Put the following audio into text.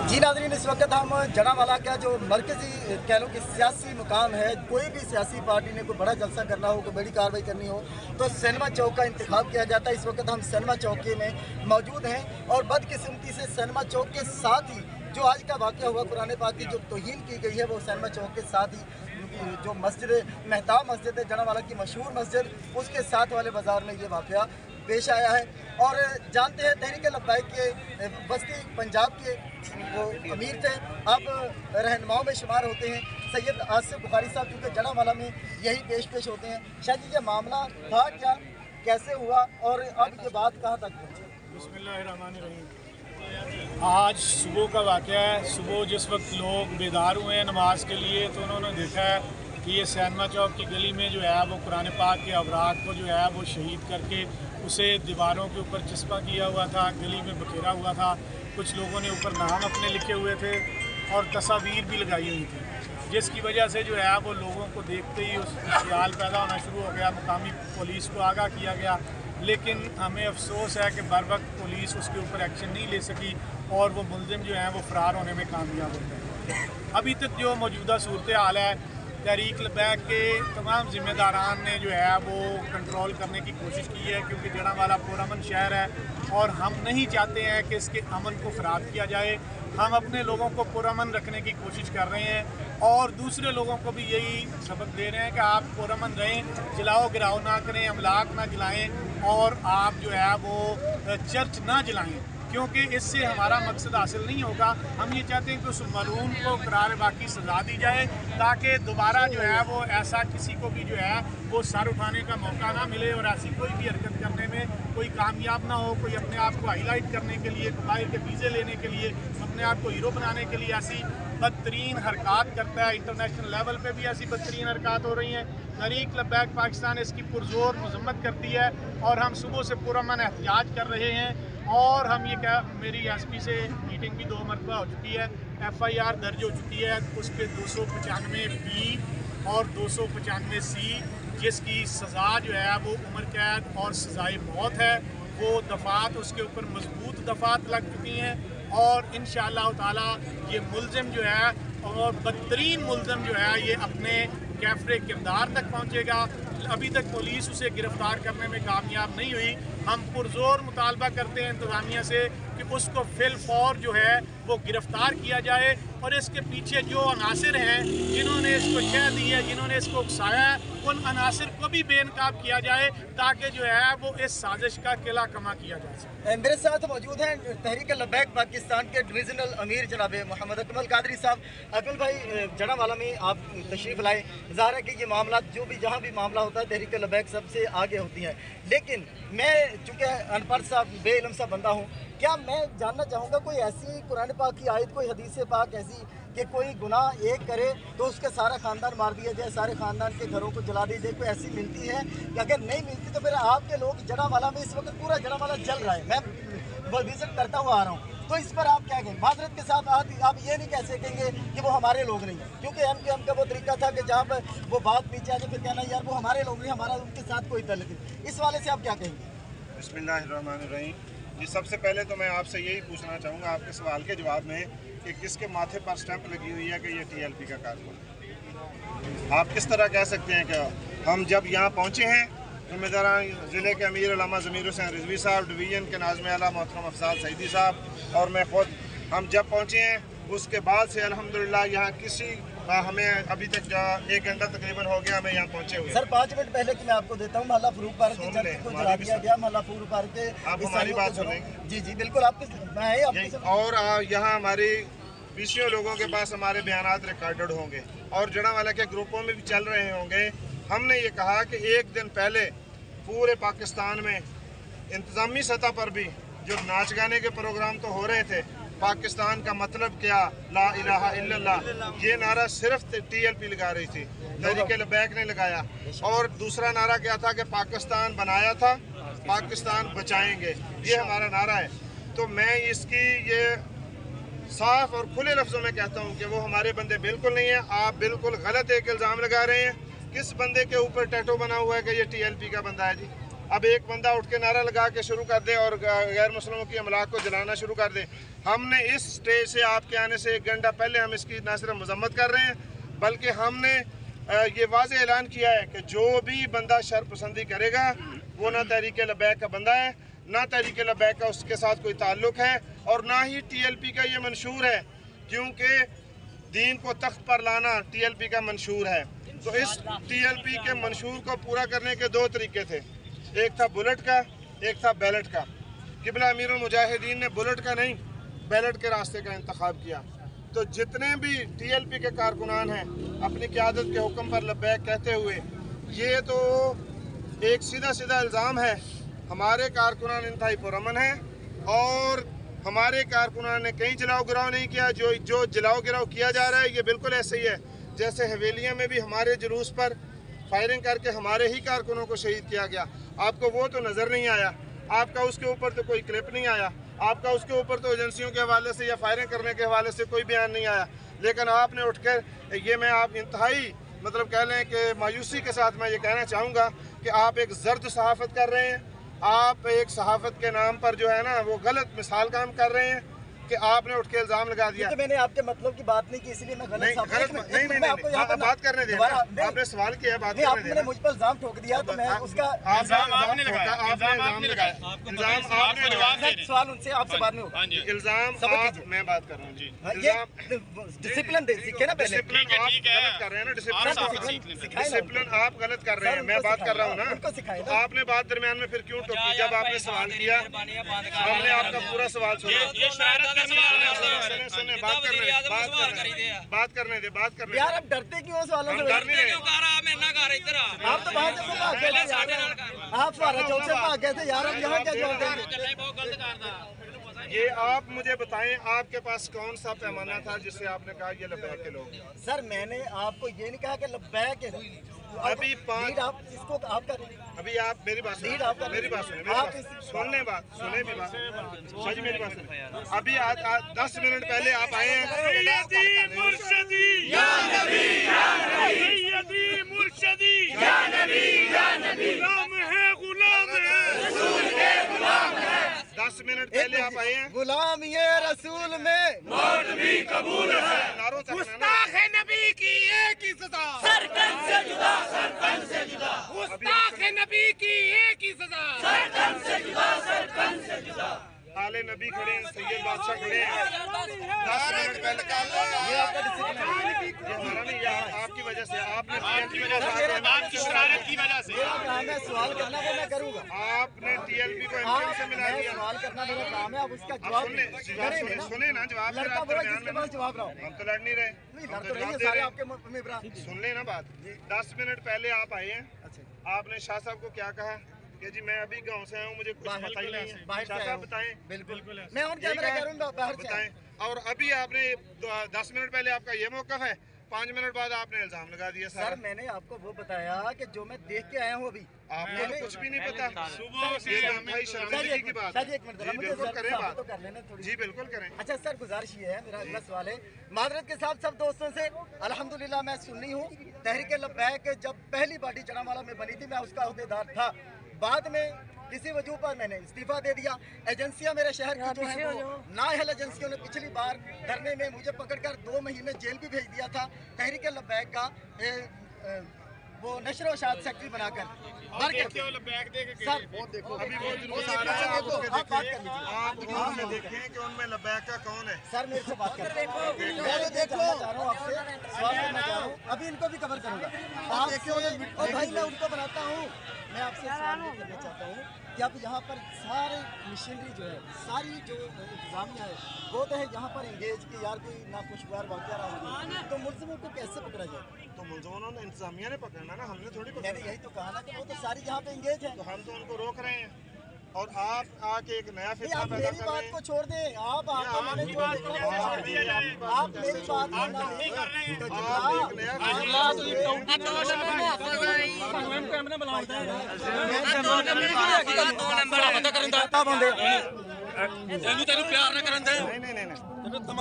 जी नाज़रीन, इस वक्त हम जड़ावाला का जो मरकज़ी कह लो कि सियासी मुकाम है, कोई भी सियासी पार्टी ने कोई बड़ा जलसा करना हो, कोई बड़ी कार्रवाई करनी हो तो सिनेमा चौक का इंतखाब किया जाता है। इस वक्त हम सिनेमा चौक में मौजूद हैं और बदकिस्मती से सिनेमा चौक के साथ ही जो आज का वाक़या हुआ, कुरान पाक की जो तौहीन की गई है वो सिनेमा चौक के साथ ही जो मस्जिद मेहताब मस्जिद है जड़ावाला की मशहूर मस्जिद, उसके साथ वाले बाज़ार में ये वाक़या पेश आया है। और जानते हैं तहरीक लब्बैक के बस्ती पंजाब के वो अमीर थे, अब रहनुमाओं में शुमार होते हैं सैयद आसिफ बुखारी साहब, क्योंकि जड़ावाला में यही पेश होते हैं। शायद ये मामला था क्या, कैसे हुआ और अब ये बात कहाँ तक पहुँची? बिस्मिल्लाहिर्रहमानिर्रहीम। आज सुबह का वाक़या है। सुबह जिस वक्त लोग बेदार हुए हैं नमाज के लिए तो उन्होंने देखा है कि ये सिनेमा चौक की गली में जो है वो कुरान पाक के अवराक को जो है वो शहीद करके उसे दीवारों के ऊपर चस्पा किया हुआ था, गली में बखेरा हुआ था। कुछ लोगों ने ऊपर नाम अपने लिखे हुए थे और तस्वीर भी लगाई हुई थी, जिसकी वजह से जो है वो लोगों को देखते ही उस ख्याल पैदा होना शुरू हो गया। मुकामी पुलिस को आगाह किया गया, लेकिन हमें अफसोस है कि बर वक्त पुलिस उसके ऊपर एक्शन नहीं ले सकी और वो मुलजिम जो हैं वो फ़रार होने में कामयाब हो गए। अभी तक जो मौजूदा सूरत हाल है, तहरीक लब्बैक के तमाम ज़िम्मेदारान ने जो है वो कंट्रोल करने की कोशिश की है, क्योंकि जड़ावाला पुरअमन शहर है और हम नहीं चाहते हैं कि इसके अमन को ख़राब किया जाए। हम अपने लोगों को पुरअमन रखने की कोशिश कर रहे हैं और दूसरे लोगों को भी यही सबक दे रहे हैं कि आप पुरअमन रहें, जलाओ गिराओ ना करें, अमलाक ना जलाएँ और आप जो है वो चर्च ना जलाएँ, क्योंकि इससे हमारा मकसद हासिल नहीं होगा। हम ये चाहते हैं कि उस मलूम को करार बाकी सजा दी जाए ताकि दोबारा जो है वो ऐसा किसी को भी जो है वो सर उठाने का मौका ना मिले और ऐसी कोई भी हरकत करने में कोई कामयाब ना हो। कोई अपने आप को हाईलाइट करने के लिए, बाहर के वीज़े लेने के लिए, अपने आप को हीरो बनाने के लिए ऐसी बदतरीन हरकत करता है। इंटरनेशनल लेवल पे भी ऐसी बदतरीन हरकत हो रही हैं। तहरीक लब्बैक पाकिस्तान इसकी पुरजोर मजम्मत करती है और हम सुबह से पुरअमन एहतजाज कर रहे हैं। और हम ये मेरी एसपी से मीटिंग भी 2 मरतबा हो चुकी है, FIR दर्ज हो चुकी है उस पर 295B और 295C, जिसकी सज़ा जो है वो उम्र कैद और सज़ाए मौत है। वो दफ़ात उसके ऊपर मजबूत दफ़ात लग चुकी हैं और इंशाअल्लाह ताला ये मुलजिम जो है और बदतरीन मुलजिम जो है ये अपने कैफरे किरदार तक पहुँचेगा। अभी तक पुलिस उसे गिरफ़्तार करने में कामयाब नहीं हुई। हम पुरजोर मुतालबा करते हैं इंतज़ामिया से कि उसको फिलफौर जो है वो गिरफ़्तार किया जाए और इसके पीछे जो अनासिर हैं जिन्होंने इसको शह दी है, जिन्होंने इसको उकसाया है, उन अनासिर को भी बेनकाब किया जाए ताकि जो है वो इस साजिश का किला कमा किया जा सके। मेरे साथ मौजूद हैं तहरीक लब्बैक पाकिस्तान के डिविजनल अमीर जनाब मोहम्मद अकमल कादरी साहब। अकमल भाई, जड़ावाला में आप तशरीफ़ लाए, ज़ाहिर है कि ये मामला जो भी जहाँ भी मामला होता है तहरीक लब्बैक सबसे आगे होती है, लेकिन मैं चूँकि अनपढ़ सा बेइल्म सा बंदा हूँ, क्या मैं जानना चाहूँगा कोई ऐसी कुरान पाक की आयत, कोई हदीस पाक ऐसी कि कोई गुनाह एक करे तो उसके सारा ख़ानदान मार दिया जाए, सारे ख़ानदान के घरों को जला दिया जाए, कोई ऐसी मिलती है? कि अगर नहीं मिलती तो फिर आपके लोग जड़ावाला में इस वक्त पूरा जड़ावाला जल रहा है, मैं वो विज़िट करता हुआ आ रहा हूँ, तो इस पर आप क्या कहेंगे? माजरत के साथ आप ये नहीं कह सकेंगे कि वो हमारे लोग नहीं हैं, क्योंकि MQM का वो तरीका था कि जहाँ पर वो बात पीछे आ जाए फिर कहना यार वो हमारे लोग नहीं, हमारा उनके साथ कोई ताल्लुक नहीं। इस वाले से आप क्या कहेंगे? बिस्मिल्लाहिर्रहमानिर्रहीम। जी, सबसे पहले तो मैं आपसे यही पूछना चाहूँगा आपके सवाल के जवाब में कि किसके माथे पर स्टैंप लगी हुई है कि ये TLP का कारकुन है। आप किस तरह कह सकते हैं कि हम जब यहाँ पहुँचे हैं ज़िम्मेदारान ज़िले के अमीर अल्लामा ज़मीर हुसैन रिजवी साहब, डिवीज़न के नाज़िम आला मोहतरम अफसाल सईदी साहब और मैं ख़ुद, हम जब पहुँचे हैं उसके बाद से अल्हम्दुलिल्लाह यहाँ किसी हमें अभी तक 1 घंटा तकरीबन हो गया हमें यहाँ पहुँचे हुए। सर 5 मिनट पहले की मैं आपको देता हूँ, महल्ला फरूक पार्क के चर्च को जला दिया गया, महल्ला फरूक पार्क के, आप हमारी बात सुनेंगे? जी जी बिल्कुल, आपके और यहाँ हमारी PCO लोगों के पास हमारे बयानात रिकॉर्डेड होंगे और जड़ावाला के ग्रुपों में भी चल रहे होंगे। हमने ये कहा कि 1 दिन पहले पूरे पाकिस्तान में इंतज़ामी सतह पर भी जो नाच गाने के प्रोग्राम तो हो रहे थे, पाकिस्तान का मतलब क्या, ला इलाहा इल्लल्लाह, ये नारा सिर्फ TLP लगा रही थी, तहरीक लब्बैक ने लगाया। और दूसरा नारा क्या था कि पाकिस्तान बनाया था, पाकिस्तान बचाएंगे, ये हमारा नारा है। तो मैं इसकी ये साफ और खुले लफ्ज़ों में कहता हूँ कि वो हमारे बंदे बिल्कुल नहीं है। आप बिल्कुल गलत एक इल्ज़ाम लगा रहे हैं। किस बंदे के ऊपर टैटू बना हुआ है कि ये TLP का बंदा है? जी, अब एक बंदा उठ के नारा लगा के शुरू कर दे और गैर मुस्लिमों की अमलाक को जलाना शुरू कर दे। हमने इस स्टेज से आपके आने से 1 घंटा पहले हम इसकी ना सिर्फ मजम्मत कर रहे हैं, बल्कि हमने ये वाज़ेह ऐलान किया है कि जो भी बंदा शरपसंदी करेगा वो ना तहरीक लबैक का बंदा है, ना तहरीक लबैक का उसके साथ कोई ताल्लुक़ है, और ना ही TLP का ये मंशूर है, क्योंकि दीन को तख्त पर लाना TLP का मंशूर है। तो इस TLP के मंशूर को पूरा करने के 2 तरीके थे, एक था बुलेट का, एक था बैलेट का। क़िबला अमीरुल मुजाहिदीन ने बुलेट का नहीं, बैलेट के रास्ते का इंतखाब किया। तो जितने भी TLP के कारकुनान हैं अपनी क़यादत के हुक्म पर लब्बैक कहते हुए, ये तो एक सीधा सीधा इल्ज़ाम है, हमारे कारकुनान इंतहाई पुरअमन हैं और हमारे कारकुनान ने कहीं जलाओ गिराव नहीं किया। जो जलाओ गिराव किया जा रहा है ये बिल्कुल ऐसे ही है जैसे हवेलिया में भी हमारे जुलूस पर फायरिंग करके हमारे ही कारकुनों को शहीद किया गया। आपको वो तो नज़र नहीं आया, आपका उसके ऊपर तो कोई क्लिप नहीं आया, आपका उसके ऊपर तो एजेंसियों के हवाले से या फायरिंग करने के हवाले से कोई बयान नहीं आया। लेकिन आपने उठकर ये मैं आप इंतहाई मतलब कह लें कि मायूसी के साथ मैं ये कहना चाहूँगा कि आप एक जर्द सहाफ़त कर रहे हैं। आप एक सहाफ़त के नाम पर जो है ना वो गलत मिसाल काम कर रहे हैं कि आपने उठ के इल्ज़ाम लगा दिया। तो मैंने आपके मतलब की बात नहीं की, इसलिए मैं गलत नहीं बात करने दे, आपने सवाल किया, बात करने दे। मुझ पर इल्ज़ाम ठोक दिया तो मैं उसका इल्ज़ाम आपने लगाया, सवाल उनसे आपसे बाद में होगा। इल्ज़ाम मैं बात कर रहा हूँ जी, डिसिप्लिन दे सीखे ना पहले। डिसिप्लिन आप गलत कर रहे हैं ना, डिसिप्लिन आप गलत कर रहे हैं, मैं बात कर रहा हूँ ना। तो आपने बात दरमियान में फिर क्यों टोकी? जब आपने सवाल किया हमने आपका पूरा सवाल सुना। सुने बात करने दे यार आप डरते क्यों सवालों से? आप तो बाहर से भाग गए थे यार, आप सारा चौक से भाग गए थे यार, अब यहाँ क्या जवाब देंगे? ये आप मुझे बताएं, आपके पास कौन सा पैमाना था जिससे आपने कहा ये लब्बैक के लोग? सर मैंने आपको ये नहीं कहा कि लब्बैक है। अभी आप इसको आपका अभी आप मेरी बात सुने, मेरी बात सुने, सुनने भी बात सही मेरी बात सुने। अभी 10 मिनट पहले आप आए हैं। दस मिनट पहले आप आए हैं। गुलाम ये रसूल में मौत भी कबूल है। गुस्ताख नबी की एक ही सजा, सरकन से जुदा, सरकन से जुदा। गुस्ताख नबी की एक ही सजा, सरकन से जुदा, सरकन से जुदा। आले नबी खड़े हैं, सैयद बादशाह खड़े हैं। 10 मिनट पहले ये आपका डिसिप्लिन है, आपकी वजह से, आपने TLP आपकी शरारत की वजह से। मैं सवाल करना वो मैं करूँगा। आपने TLP को MKM से मिला दिया। सवाल करना मेरा काम है, आप उसका जवाब सुने ना जवाब। लड़का बोला जिसके पास जवाब रहा हम तो लड़ नहीं रहे, लड़ तो रही है सारे आपके मेबरा। सुन ले ना बात। 10 मिनट पहले आप आए हैं। अच्छा आपने शाह साहब को क्या कहा कि जी मैं अभी गांव से आया हूँ, मुझे कुछ पता ही नहीं है। शाह साहब बताएं। बिल्कुल मैं ऑन कैमरा करूँगा, बाहर से बताएं। और अभी आपने 10 मिनट पहले आपका ये मौक़िफ़ है, 5 मिनट बाद आपने इल्ज़ाम लगा दिया। सर मैंने आपको वो बताया कि जो मैं देख के आया हूँ अभी, आपको तो कुछ भी नहीं पता। भाई शर्मिंदगी की बात। सर एक मिनट बिल्कुल करें बात, तो कर लेना थोड़ी। जी बिल्कुल करें। अच्छा सर गुजारिश ये है, मेरा अगला सवाल है मादरत के साथ सब दोस्तों से। अल्हम्दुलिल्लाह मैं सुन्नी हूँ। तहरीक लब्बैक जब पहली पार्टी जनावाला में बनी थी मैं उसका अहदेदार था। बाद में किसी वजह पर मैंने इस्तीफा दे दिया। एजेंसियां मेरे शहर की जो है वो नाअहल एजेंसियों ने पिछली बार धरने में मुझे पकड़कर 2 महीने जेल भी भेज दिया था। तहरीक लब्बैक का वो नशर व शाद सेक्रेटरी बनाकर सर वो देखो अभी वो जुलूस आ रहा है, आप उसके देखें, आप उनमें देखें कि उनमें लब्बैक का कौन है। सर मेरे से बात कर मैं देखो चाह रहा हूँ आपसे सवाल करना चाह रहा हूँ, अभी इनको भी कवर करूँगा। आप देखो और भाई मैं उनको बनाता हूँ। मैं आपसे सवाल करना चाहता हूँ कि अब यहाँ पर सारे मशीनरी जो है, सारी जो इंतजामिया है वो तो है यहाँ पर इंगेज कि यार कोई नाखुशगवार वाक़या रहा होगी तो मुलज़िमों को कैसे पकड़ा जाए? तो मुलज़िमों ने इंतजामिया ने पकड़ना ना, हमने थोड़ी पकड़ना। मैंने यही तो कहा ना कि वो तो सारी यहाँ पे इंगेज है। तो हम तो उनको रोक रहे हैं और आप आके एक नया फितना आप पैदा मेरी कर बात रहे हैं। को छोड़ दें, आप आपका मैंने छोड़ दिया। आप मेरी बात को ना लें। आप एक नया नहीं